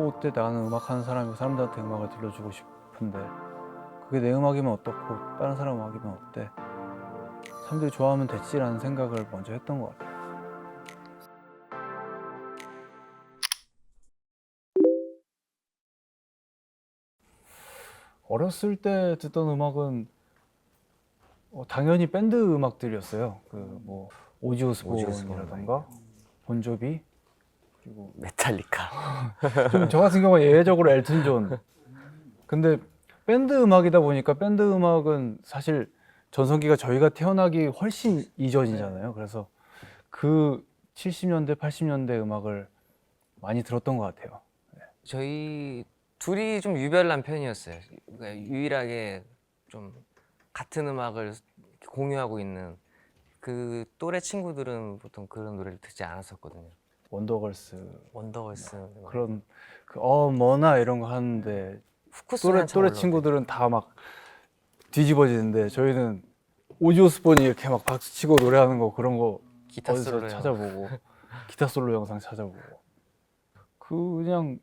뭐 어때 나는 음악하는 사람이고 사람들한테 음악을 들려주고 싶은데 그게 내 음악이면 어떻고 다른 사람 음악이면 어때? 사람들이 좋아하면 됐지라는 생각을 먼저 했던 것 같아요. 어렸을 때 듣던 음악은 당연히 밴드 음악들이었어요. 그 뭐 오지 오스본이라던가 본조비, 그리고 메탈리카. 좀 저 같은 경우는 예외적으로 엘튼 존. 근데 밴드 음악이다 보니까 밴드 음악은 사실 전성기가 저희가 태어나기 훨씬 이전이잖아요. 그래서 그 70년대, 80년대 음악을 많이 들었던 것 같아요. 저희 둘이 좀 유별난 편이었어요. 그러니까 유일하게 좀 같은 음악을 공유하고 있는 그 또래 친구들은 보통 그런 노래를 듣지 않았었거든요. 원더걸스 원더걸스 노래. 그런 뭐나 이런 거 하는데 후쿠스는 한참 또래 올라올 때. 친구들은 다 막 뒤집어지는데 저희는 오지 오스본이 이렇게 막 박수 치고 노래하는 거 그런 거 기타 어디서 솔로요. 찾아보고 기타 솔로 영상 찾아보고 그냥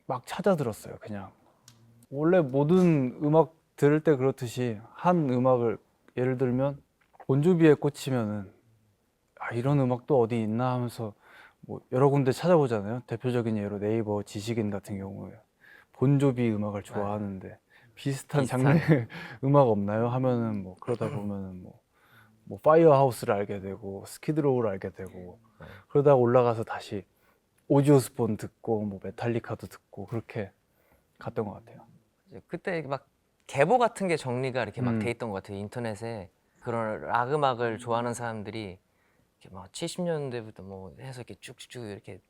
막 찾아 들었어요. 그냥 원래 모든 음악 들을 때 그렇듯이 한 음악을 예를 들면 본조비에 꽂히면은 이런 음악도 어디 있나 하면서 뭐 여러 군데 찾아보잖아요. 대표적인 예로 네이버 지식인 같은 경우에 본조비 음악을 좋아하는데 비슷한 장르의 음악 없나요? 하면은 뭐 그러다 보면은 뭐 파이어하우스를 알게 되고 스키드로우를 알게 되고 그러다가 올라가서 다시 오지 오스본 듣고 뭐 메탈리카도 듣고 그렇게 갔던 것 같아요. 이제 그때 막 계보 같은 게 정리가 이렇게 막 돼 음. 있던 것 같아요. 인터넷에 그런 락 음악을 좋아하는 사람들이 이렇게 막 70년대부터 뭐 해서 이렇게 쭉쭉쭉 이렇게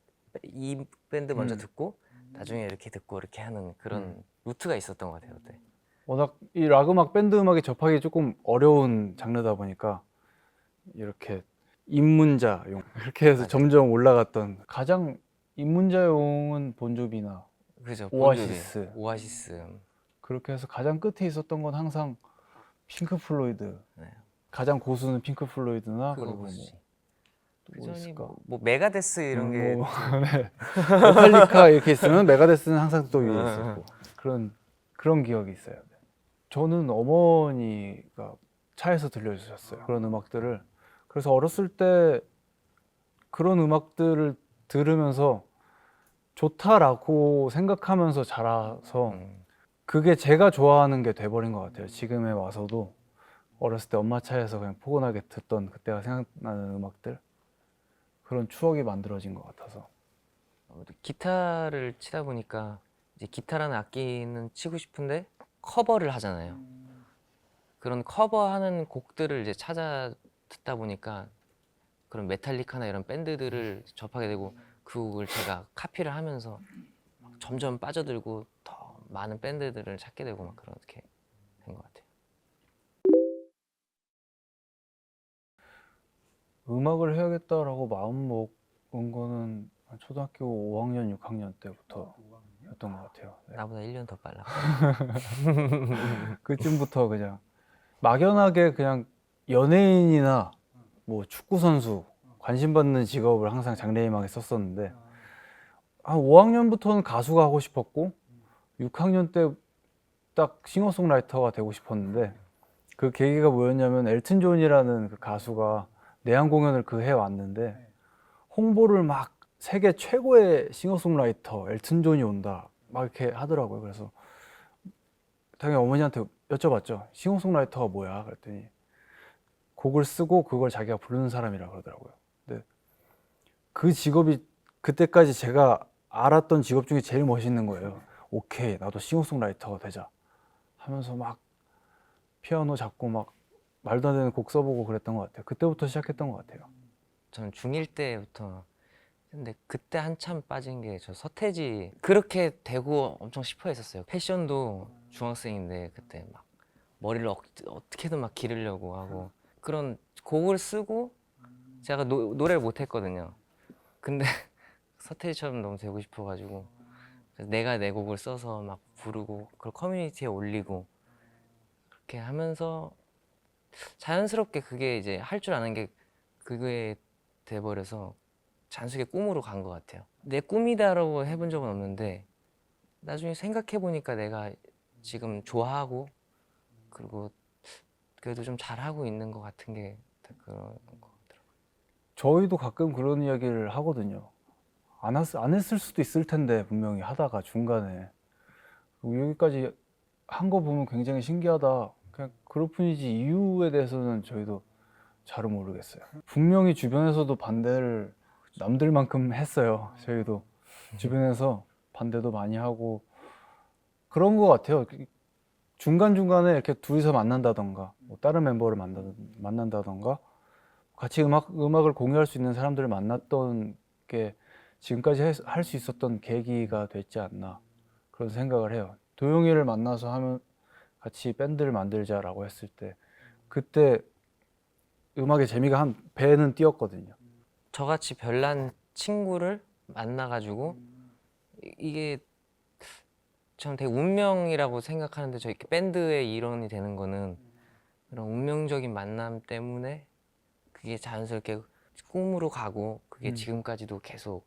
이 밴드 먼저 듣고 나중에 이렇게 듣고 이렇게 하는 그런 루트가 있었던 것 같아요. 그때. 워낙 이 락 음악, 밴드 음악이 접하기 조금 어려운 장르다 보니까 이렇게 입문자용 이렇게 해서 맞아요. 점점 올라갔던 가장 입문자용은 본조비나 그죠. 본조비, 오아시스 오아시스. 그렇게 해서 가장 끝에 있었던 건 항상 핑크 플로이드. 네. 가장 고수는 핑크 플로이드나 그거 그리고 보시지. 또 그 뭐 전이 있을까? 뭐 메가데스 이런 게 뭐 네. 메탈리카 이렇게 있으면 메가데스는 항상 또 위에 있었고 그런 기억이 있어요. 저는 어머니가 차에서 들려주셨어요. 그런 음악들을. 그래서 어렸을 때 그런 음악들을 들으면서 좋다라고 생각하면서 자라서 그게 제가 좋아하는 게 돼버린 것 같아요. 지금에 와서도 어렸을 때 엄마 차에서 그냥 포근하게 듣던 그때가 생각나는 음악들 그런 추억이 만들어진 것 같아서. 기타를 치다 보니까 이제 기타라는 악기는 치고 싶은데 커버를 하잖아요. 그런 커버하는 곡들을 이제 찾아 듣다 보니까 그런 메탈리카나 이런 밴드들을 접하게 되고 그 곡을 제가 카피를 하면서 점점 빠져들고 더 많은 밴드들을 찾게 되고 막 그렇게 된 것 같아요. 음악을 해야겠다라고 마음 먹은 거는 초등학교 5학년, 6학년 때부터였던 것 같아요. 네. 나보다 1년 더 빨라. 그쯤부터 그냥 막연하게 그냥 연예인이나 뭐 축구 선수 관심 받는 직업을 항상 장래희망에 썼었는데 한 5학년부터는 가수가 하고 싶었고 6학년 때 딱 싱어송라이터가 되고 싶었는데 그 계기가 뭐였냐면 엘튼 존이라는 그 가수가 내한 공연을 그 해 왔는데 홍보를 막 세계 최고의 싱어송라이터 엘튼 존이 온다 막 이렇게 하더라고요. 그래서 당연히 어머니한테 여쭤봤죠. 싱어송라이터가 뭐야? 그랬더니 곡을 쓰고 그걸 자기가 부르는 사람이라 그러더라고요. 근데 그 직업이 그때까지 제가 알았던 직업 중에 제일 멋있는 거예요. 오케이, 나도 싱어송라이터가 되자 하면서 막 피아노 잡고 막 말도 안 되는 곡 써보고 그랬던 것 같아요. 그때부터 시작했던 것 같아요. 저는 중1 때부터 근데 그때 한참 빠진 게 저 서태지 그렇게 되고 엄청 싶어 했었어요. 패션도 중학생인데 그때 막 머리를 어떻게든 막 기르려고 하고 그런 곡을 쓰고 제가 노래를 못 했거든요. 근데 서태지처럼 너무 되고 싶어가지고 그래서 내가 내 곡을 써서 막 부르고 그걸 커뮤니티에 올리고 그렇게 하면서 자연스럽게 그게 이제 할 줄 아는 게 그게 돼버려서 자연스럽게 꿈으로 간 것 같아요. 내 꿈이다라고 해본 적은 없는데 나중에 생각해 보니까 내가 지금 좋아하고 그리고 그래도 좀 잘하고 있는 것 같은 게 그런 거 같더라고요. 저희도 가끔 그런 이야기를 하거든요. 안 했을 수도 있을 텐데 분명히 하다가 중간에 여기까지 한 거 보면 굉장히 신기하다. 그냥 그럴 뿐이지 이유에 대해서는 저희도 잘은 모르겠어요. 분명히 주변에서도 반대를 남들만큼 했어요. 저희도 주변에서 반대도 많이 하고 그런 거 같아요. 중간중간에 이렇게 둘이서 만난다던가 뭐 다른 멤버를 만난다던가 같이 음악을 공유할 수 있는 사람들을 만났던 게 지금까지 할 수 있었던 계기가 됐지 않나 그런 생각을 해요. 도영이를 만나서 하면 같이 밴드를 만들자라고 했을 때 그때 음악의 재미가 한 배는 뛰었거든요. 저같이 별난 친구를 만나가지고 이게 전 되게 운명이라고 생각하는데 저 이렇게 밴드의 일원이 되는 거는 그런 운명적인 만남 때문에 그게 자연스럽게 꿈으로 가고 그게 지금까지도 계속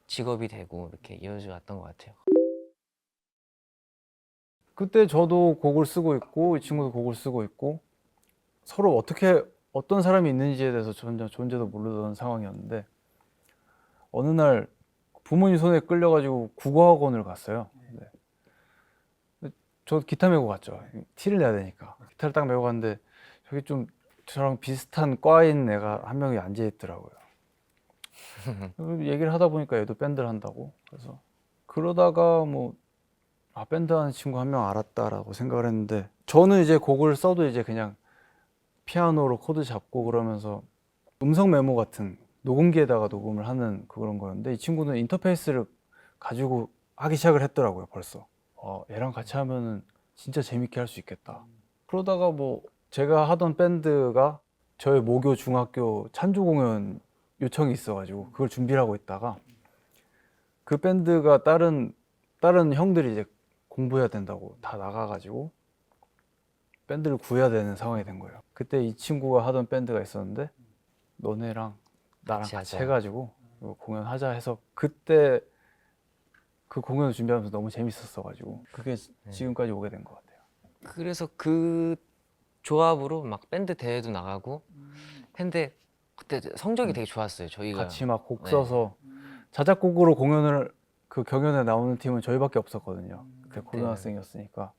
직업이 되고 이렇게 이어져 왔던 것 같아요. 그때 저도 곡을 쓰고 있고 이 친구도 곡을 쓰고 있고 서로 어떻게 어떤 사람이 있는지에 대해서 전혀 존재도 모르던 상황이었는데 어느 날 부모님 손에 끌려가지고 국어학원을 갔어요. 네. 저 기타 메고 갔죠. 티를 내야 되니까 기타를 딱 메고 갔는데 저기 좀 저랑 비슷한 과인 애가 한 명이 앉아 있더라고요. 얘기를 하다 보니까 얘도 밴드를 한다고 그래서 그러다가 뭐 밴드 하는 친구 한 명 알았다라고 생각을 했는데 저는 이제 곡을 써도 이제 그냥 피아노로 코드 잡고 그러면서 음성 메모 같은 녹음기에다가 녹음을 하는 그런 거였는데 이 친구는 인터페이스를 가지고 하기 시작을 했더라고요 벌써. 얘랑 같이 하면은 진짜 재밌게 할 수 있겠다. 그러다가 뭐 제가 하던 밴드가 저희 모교 중학교 찬조 공연 요청이 있어가지고 그걸 준비를 하고 있다가 그 밴드가 다른 형들이 이제 공부해야 된다고 다 나가가지고 밴드를 구해야 되는 상황이 된 거예요. 그때 이 친구가 하던 밴드가 있었는데 너네랑 나랑 같이 하자. 해가지고 이거 공연하자 해서 그때 그 공연을 준비하면서 너무 재밌었어가지고 그게 지금까지 오게 된 것 같아요. 그래서 그 조합으로 막 밴드 대회도 나가고 했는데 그때 성적이 되게 좋았어요. 저희가 같이 막 곡 네. 써서 자작곡으로 공연을 그 경연에 나오는 팀은 저희밖에 없었거든요. 그때 고등학생이었으니까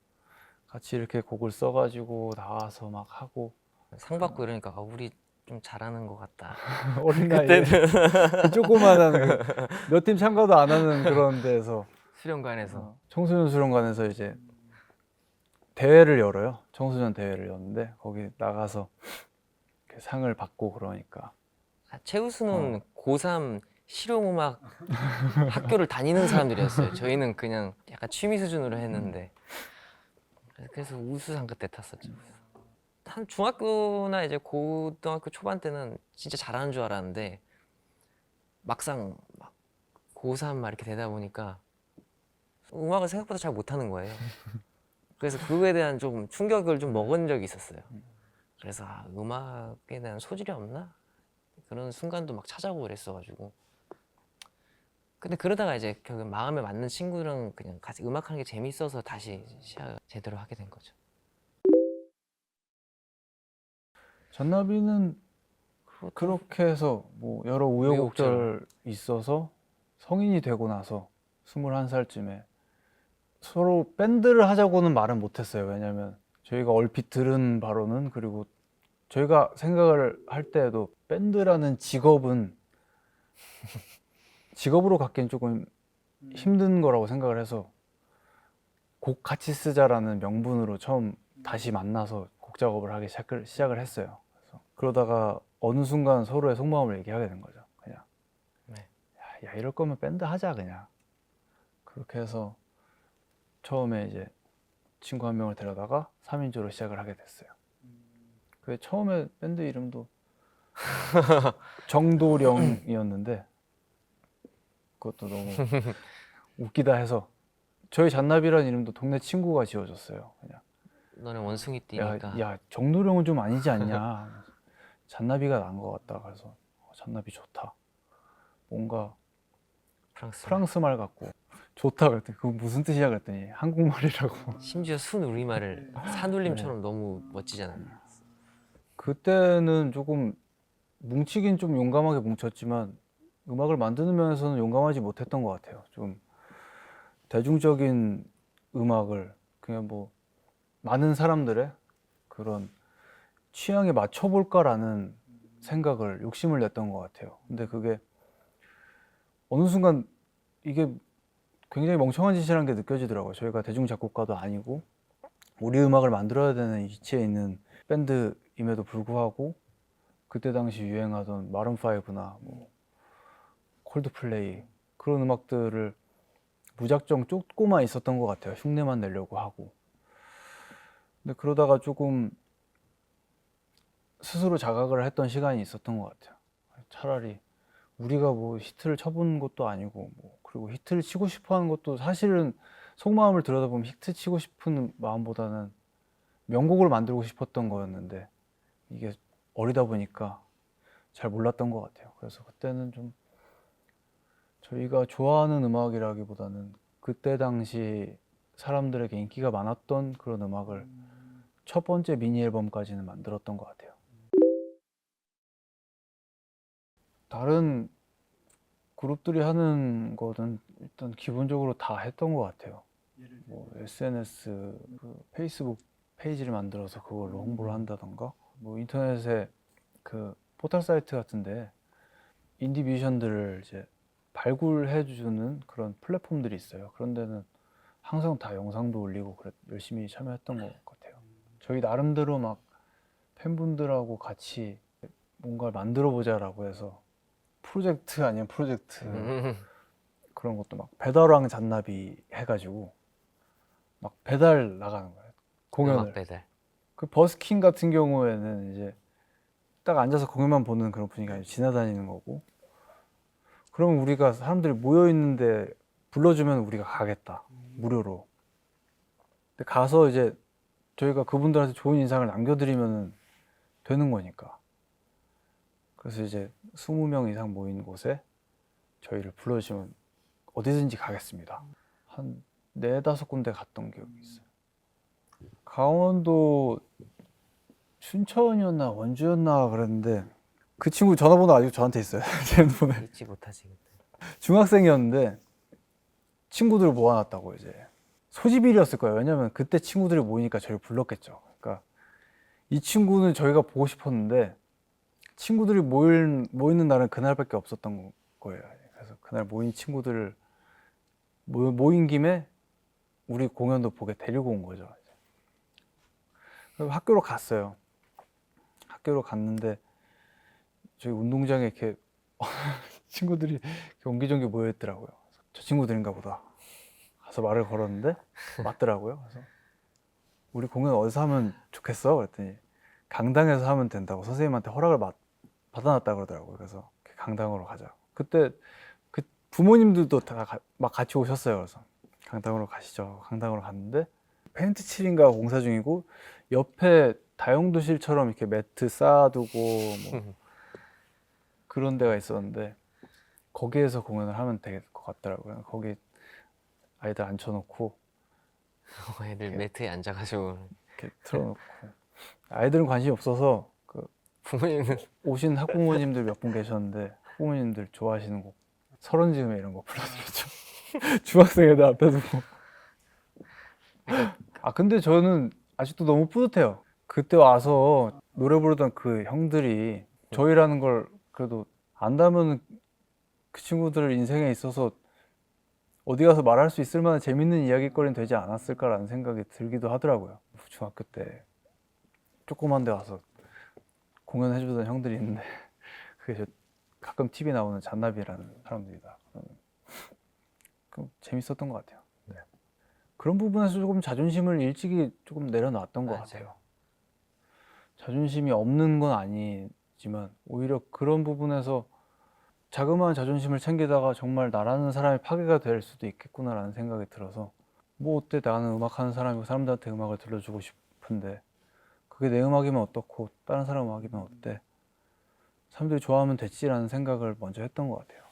같이 이렇게 곡을 써가지고 나와서 막 하고 상 받고 이러니까 우리 좀 잘하는 것 같다. 어린 나이에 그때는 그 조그만한 몇 팀 참가도 안 하는 그런 데서 수련관에서 청소년 수련관에서 이제 대회를 열어요. 청소년 대회를 였는데 거기 나가서 이렇게 상을 받고 그러니까 최우수는 고3 실용음악 학교를 다니는 사람들이었어요. 저희는 그냥 약간 취미 수준으로 했는데 그래서 우수상 그때 탔었죠. 한 중학교나 이제 고등학교 초반 때는 진짜 잘하는 줄 알았는데 막상 막 고3 막 이렇게 되다 보니까 음악을 생각보다 잘 못하는 거예요. 그래서 그거에 대한 좀 충격을 좀 먹은 적이 있었어요. 그래서 음악에 대한 소질이 없나? 그런 순간도 막 찾아보고 그랬어가지고 근데 그러다가 이제 결국 마음에 맞는 친구랑 그냥 같이 음악하는 게 재밌어서 다시 시작 제대로 하게 된 거죠. 잔나비는 그렇게 해서 뭐 여러 우여곡절 있어서 성인이 되고 나서 21살쯤에 서로 밴드를 하자고는 말은 못했어요. 왜냐면 저희가 얼핏 들은 바로는 그리고 저희가 생각을 할 때에도 밴드라는 직업은 직업으로 갖기엔 조금 힘든 거라고 생각을 해서 곡 같이 쓰자라는 명분으로 처음 다시 만나서 곡 작업을 하기 시작을 했어요. 그래서 그러다가 어느 순간 서로의 속마음을 얘기하게 된 거죠. 그냥 네. 야, 이럴 거면 밴드 하자 그냥. 그렇게 해서 처음에 이제 친구 한 명을 데려다가 3인조로 시작을 하게 됐어요. 그 처음에 밴드 이름도 정도령이었는데 그것도 너무 웃기다 해서 저희 잔나비라는 이름도 동네 친구가 지어줬어요. 그냥 너네 원숭이 야, 띠니까 야 정도령은 좀 아니지 않냐. 잔나비가 나은 것 같다. 그래서 잔나비 좋다. 뭔가 프랑스 말 같고 좋다 그랬더니 그거 무슨 뜻이야 그랬더니 한국말이라고. 심지어 순우리말을 산울림처럼 너무 멋지잖아요. 그때는 조금 뭉치긴 좀 용감하게 뭉쳤지만 음악을 만드는 면에서는 용감하지 못했던 것 같아요. 좀 대중적인 음악을 그냥 뭐 많은 사람들의 그런 취향에 맞춰볼까라는 생각을 욕심을 냈던 것 같아요. 근데 그게 어느 순간 이게 굉장히 멍청한 짓이라는 게 느껴지더라고요. 저희가 대중 작곡가도 아니고 우리 음악을 만들어야 되는 위치에 있는 밴드임에도 불구하고 그때 당시 유행하던 마룬5나 뭐 콜드플레이 그런 음악들을 무작정 쫓고만 있었던 것 같아요. 흉내만 내려고 하고. 근데 그러다가 조금 스스로 자각을 했던 시간이 있었던 것 같아요. 차라리 우리가 뭐 히트를 쳐본 것도 아니고 뭐 그리고 히트를 치고 싶어 하는 것도 사실은 속마음을 들여다보면 히트 치고 싶은 마음보다는 명곡을 만들고 싶었던 거였는데 이게 어리다 보니까 잘 몰랐던 것 같아요. 그래서 그때는 좀 저희가 좋아하는 음악이라기보다는 그때 당시 사람들에게 인기가 많았던 그런 음악을 첫 번째 미니 앨범까지는 만들었던 것 같아요. 다른 그룹들이 하는 거는 일단 기본적으로 다 했던 것 같아요. 뭐 SNS, 그 페이스북 페이지를 만들어서 그걸로 홍보를 한다던가, 뭐 인터넷에 그 포털 사이트 같은데 인디 뮤지션들을 이제 발굴해주는 그런 플랫폼들이 있어요. 그런 데는 항상 다 영상도 올리고 열심히 참여했던 것 같아요. 저희 나름대로 막 팬분들하고 같이 뭔가를 만들어 보자라고 해서 프로젝트 아니면 프로젝트 그런 것도 막 배달왕 잔나비 해가지고 막 배달 나가는 거예요. 공연을. 음악 배달. 그 버스킹 같은 경우에는 이제 딱 앉아서 공연만 보는 그런 분위기가 아니고 지나다니는 거고. 그러면 우리가 사람들이 모여 있는데 불러주면 우리가 가겠다. 무료로. 근데 가서 이제 저희가 그분들한테 좋은 인상을 남겨드리면 되는 거니까. 그래서 이제 20명 이상 모인 곳에 저희를 불러주시면 어디든지 가겠습니다. 한 4-5군데 갔던 기억이 있어요. 강원도 춘천이었나 원주였나 그랬는데 그 친구 전화번호 아직 저한테 있어요. 제 핸드폰에. 잊지 못하지 그때. 중학생이었는데 친구들을 모아놨다고 이제 소집일이었을 거예요. 왜냐면 그때 친구들이 모이니까 저를 불렀겠죠. 그러니까 이 친구는 저희가 보고 싶었는데 친구들이 모이는 날은 그날밖에 없었던 거예요. 그래서 그날 모인 친구들을 모인 김에 우리 공연도 보게 데리고 온 거죠. 그래서 학교로 갔어요. 학교로 갔는데 저희 운동장에 이렇게 친구들이 이렇게 옹기종기 모여 있더라고요. 저 친구들인가 보다. 가서 말을 걸었는데 맞더라고요. 그래서 우리 공연 어디서 하면 좋겠어? 그랬더니 강당에서 하면 된다고 선생님한테 허락을 받아놨다 그러더라고요. 그래서 강당으로 가자. 그때 그 부모님들도 다 막 같이 오셨어요. 그래서 강당으로 가시죠. 강당으로 갔는데 페인트 칠인가 공사 중이고 옆에 다용도실처럼 이렇게 매트 쌓아두고 뭐 그런 데가 있었는데 거기에서 공연을 하면 될 것 같더라고요. 거기 아이들 앉혀놓고 애들 매트에 앉아가지고 이렇게 틀어놓고 아이들은 관심이 없어서 그 부모님은 오신 학부모님들 몇 분 계셨는데 학부모님들 좋아하시는 곡 서른 즈음에 이런 거 불러드렸죠. 중학생 애들 앞에 두고. 아 근데 저는 아직도 너무 뿌듯해요. 그때 와서 노래 부르던 그 형들이 저희라는 걸 그래도 안다면 그 친구들 인생에 있어서 어디 가서 말할 수 있을 만한 재밌는 이야기거리는 되지 않았을까라는 생각이 들기도 하더라고요. 중학교 때 조그만 데 와서 공연해주던 형들이 있는데 그게 저 가끔 TV 나오는 잔나비라는 사람들이다. 재밌었던 것 같아요. 네. 그런 부분에서 조금 자존심을 일찍이 조금 내려놨던 것 맞아요. 같아요. 자존심이 없는 건 아니지만 오히려 그런 부분에서 자그마한 자존심을 챙기다가 정말 나라는 사람이 파괴가 될 수도 있겠구나라는 생각이 들어서 뭐 어때 나는 음악하는 사람이고 사람들한테 음악을 들려주고 싶은데 그게 내 음악이면 어떻고 다른 사람 음악이면 어때 사람들이 좋아하면 됐지라는 생각을 먼저 했던 것 같아요.